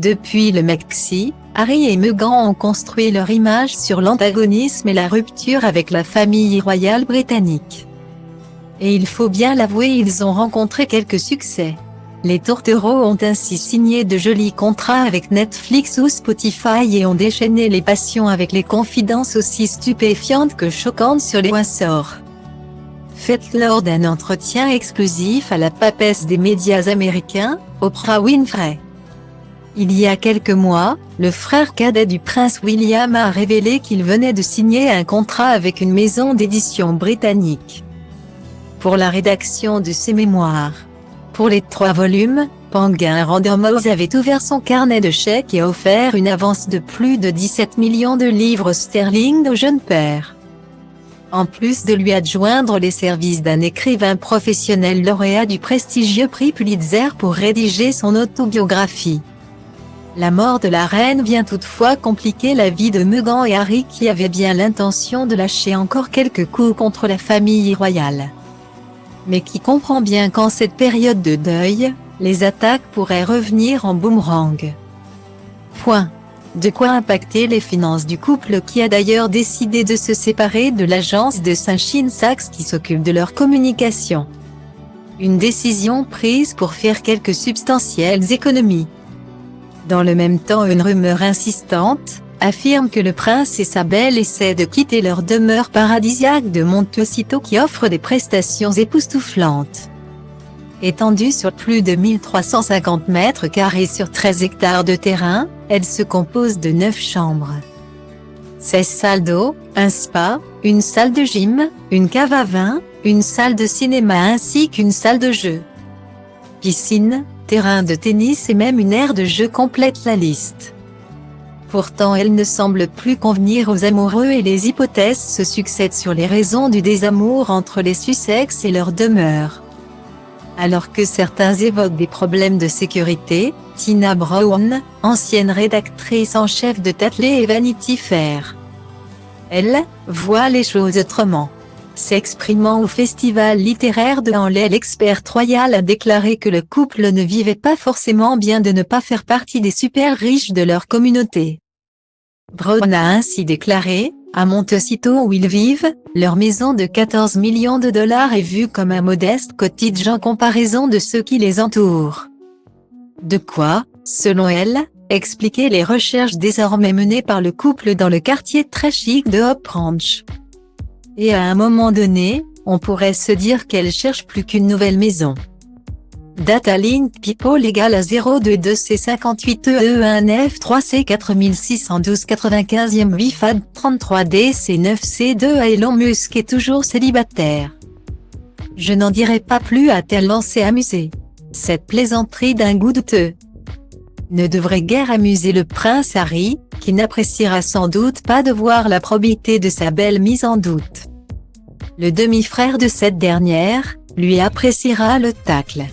Depuis le Mexi, Harry et Meghan ont construit leur image sur l'antagonisme et la rupture avec la famille royale britannique. Et il faut bien l'avouer, ils ont rencontré quelques succès. Les tourtereaux ont ainsi signé de jolis contrats avec Netflix ou Spotify et ont déchaîné les passions avec les confidences aussi stupéfiantes que choquantes sur les Windsor. Faites lors d'un entretien exclusif à la papesse des médias américains, Oprah Winfrey. Il y a quelques mois, le frère cadet du prince William a révélé qu'il venait de signer un contrat avec une maison d'édition britannique pour la rédaction de ses mémoires. Pour les 3 volumes, Penguin Random House avait ouvert son carnet de chèques et offert une avance de plus de 17 millions de livres sterling au jeune père. En plus de lui adjoindre les services d'un écrivain professionnel lauréat du prestigieux prix Pulitzer pour rédiger son autobiographie. La mort de la reine vient toutefois compliquer la vie de Meghan et Harry qui avaient bien l'intention de lâcher encore quelques coups contre la famille royale. Mais qui comprend bien qu'en cette période de deuil, les attaques pourraient revenir en boomerang. De quoi impacter les finances du couple qui a d'ailleurs décidé de se séparer de l'agence de Saint-Chin Sachs qui s'occupe de leur communication. Une décision prise pour faire quelques substantielles économies. Dans le même temps, une rumeur insistante affirme que le prince et sa belle essaient de quitter leur demeure paradisiaque de Montecito qui offre des prestations époustouflantes. Étendue sur plus de 1350 mètres carrés sur 13 hectares de terrain, elle se compose de 9 chambres. 16 salles d'eau, un spa, une salle de gym, une cave à vin, une salle de cinéma ainsi qu'une salle de jeu. Piscine, terrain de tennis et même une aire de jeu complètent la liste. Pourtant elle ne semble plus convenir aux amoureux et les hypothèses se succèdent sur les raisons du désamour entre les Sussex et leur demeure. Alors que certains évoquent des problèmes de sécurité, Tina Brown, ancienne rédactrice en chef de Tatley et Vanity Fair, elle, voit les choses autrement. S'exprimant au festival littéraire de Henley, l'experte royale a déclaré que le couple ne vivait pas forcément bien de ne pas faire partie des super riches de leur communauté. Brown a ainsi déclaré, à Montecito où ils vivent, leur maison de 14 millions de dollars est vue comme un modeste cottage en comparaison de ceux qui les entourent. De quoi, selon elle, expliquer les recherches désormais menées par le couple dans le quartier très chic de Hope Ranch. Et à un moment donné, on pourrait se dire qu'elle cherche plus qu'une nouvelle maison. Datalink People égale à 022C58E1F3C4612 Wifad 33DC9C2 Elon Musk est toujours célibataire. Je n'en dirai pas plus, a-t-elle lancé amusée. Cette plaisanterie d'un goût douteux ne devrait guère amuser le prince Harry, qui n'appréciera sans doute pas de voir la probité de sa belle mise en doute. Le demi-frère de cette dernière, lui appréciera le tacle.